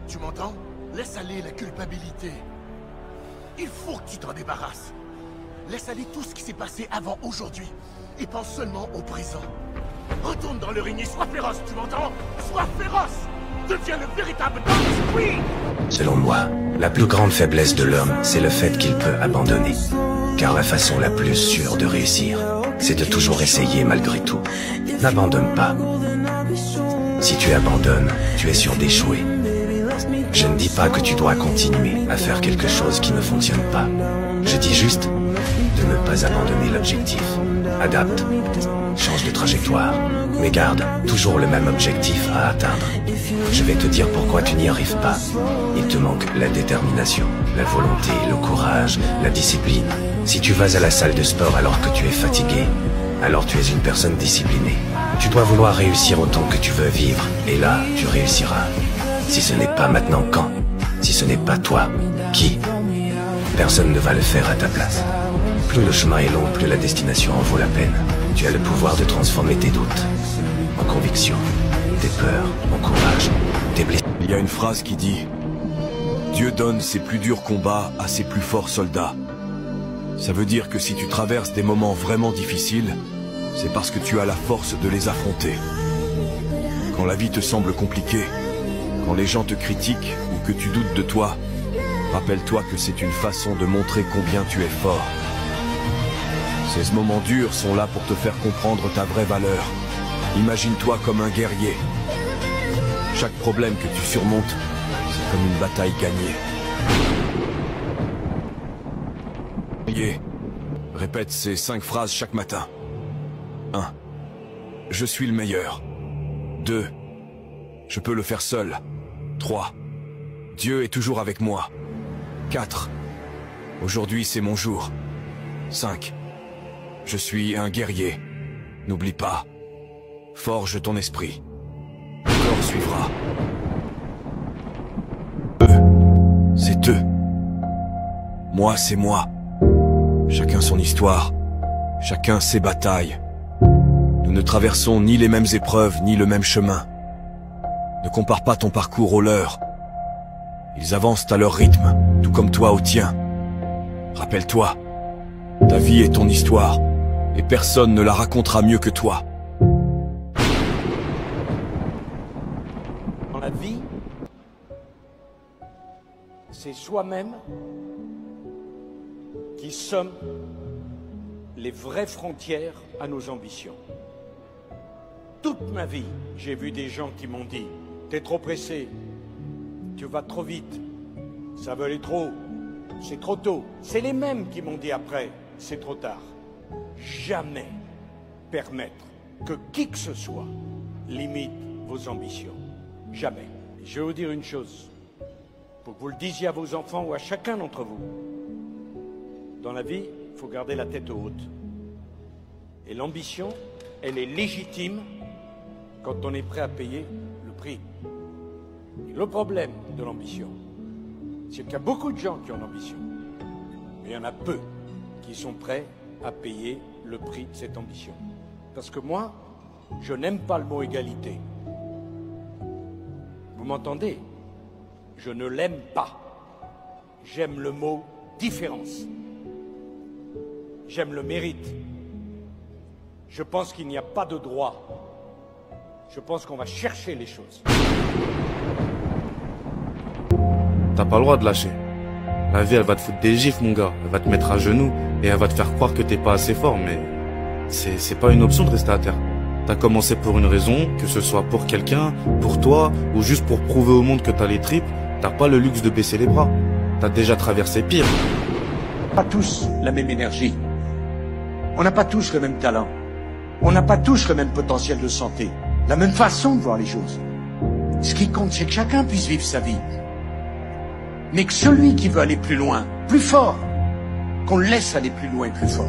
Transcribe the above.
Tu m'entends? Laisse aller la culpabilité. Il faut que tu t'en débarrasses. Laisse aller tout ce qui s'est passé avant aujourd'hui. Et pense seulement au présent. Retourne dans le ring et sois féroce, tu m'entends? Sois féroce! Deviens le véritable Dance Queen! Selon moi, la plus grande faiblesse de l'homme, c'est le fait qu'il peut abandonner. Car la façon la plus sûre de réussir, c'est de toujours essayer malgré tout. N'abandonne pas. Si tu abandonnes, tu es sûr d'échouer. Je ne dis pas que tu dois continuer à faire quelque chose qui ne fonctionne pas. Je dis juste de ne pas abandonner l'objectif. Adapte, change de trajectoire, mais garde toujours le même objectif à atteindre. Je vais te dire pourquoi tu n'y arrives pas. Il te manque la détermination, la volonté, le courage, la discipline. Si tu vas à la salle de sport alors que tu es fatigué, alors tu es une personne disciplinée. Tu dois vouloir réussir autant que tu veux vivre, et là, tu réussiras. Si ce n'est pas maintenant, quand? Si ce n'est pas toi, qui? Personne ne va le faire à ta place. Plus le chemin est long, plus la destination en vaut la peine. Tu as le pouvoir de transformer tes doutes en convictions, tes peurs en courage, tes blessures. Il y a une phrase qui dit « Dieu donne ses plus durs combats à ses plus forts soldats ». Ça veut dire que si tu traverses des moments vraiment difficiles, c'est parce que tu as la force de les affronter. Quand la vie te semble compliquée, quand les gens te critiquent ou que tu doutes de toi, rappelle-toi que c'est une façon de montrer combien tu es fort. Ces moments durs sont là pour te faire comprendre ta vraie valeur. Imagine-toi comme un guerrier. Chaque problème que tu surmontes, c'est comme une bataille gagnée. Répète ces 5 phrases chaque matin. 1. Je suis le meilleur. 2. Je peux le faire seul. 3. Dieu est toujours avec moi. 4. Aujourd'hui c'est mon jour. 5. Je suis un guerrier. N'oublie pas. Forge ton esprit. Le corps suivra. Eux, c'est eux. Moi, c'est moi. Chacun son histoire. Chacun ses batailles. Nous ne traversons ni les mêmes épreuves, ni le même chemin. Ne compare pas ton parcours au leur. Ils avancent à leur rythme, tout comme toi au tien. Rappelle-toi, ta vie est ton histoire, et personne ne la racontera mieux que toi. Dans la vie, c'est soi-même qui sommes les vraies frontières à nos ambitions. Toute ma vie, j'ai vu des gens qui m'ont dit « T'es trop pressé, tu vas trop vite, ça veut aller trop, c'est trop tôt ». C'est les mêmes qui m'ont dit après « C'est trop tard ». Jamais permettre que qui que ce soit limite vos ambitions. Jamais. Je vais vous dire une chose, pour que vous le disiez à vos enfants ou à chacun d'entre vous. Dans la vie, il faut garder la tête haute. Et l'ambition, elle est légitime quand on est prêt à payer le prix. Et le problème de l'ambition, c'est qu'il y a beaucoup de gens qui ont l'ambition, mais il y en a peu qui sont prêts à payer le prix de cette ambition. Parce que moi, je n'aime pas le mot égalité. Vous m'entendez? Je ne l'aime pas. J'aime le mot différence. J'aime le mérite. Je pense qu'il n'y a pas de droit. Je pense qu'on va chercher les choses. T'as pas le droit de lâcher. La vie, elle va te foutre des gifles, mon gars. Elle va te mettre à genoux et elle va te faire croire que t'es pas assez fort, mais c'est pas une option de rester à terre. T'as commencé pour une raison, que ce soit pour quelqu'un, pour toi, ou juste pour prouver au monde que t'as les tripes. T'as pas le luxe de baisser les bras. T'as déjà traversé pire. Pas tous la même énergie. On n'a pas tous le même talent. On n'a pas tous le même potentiel de santé. La même façon de voir les choses. Ce qui compte, c'est que chacun puisse vivre sa vie. Mais que celui qui veut aller plus loin, plus fort, qu'on le laisse aller plus loin et plus fort.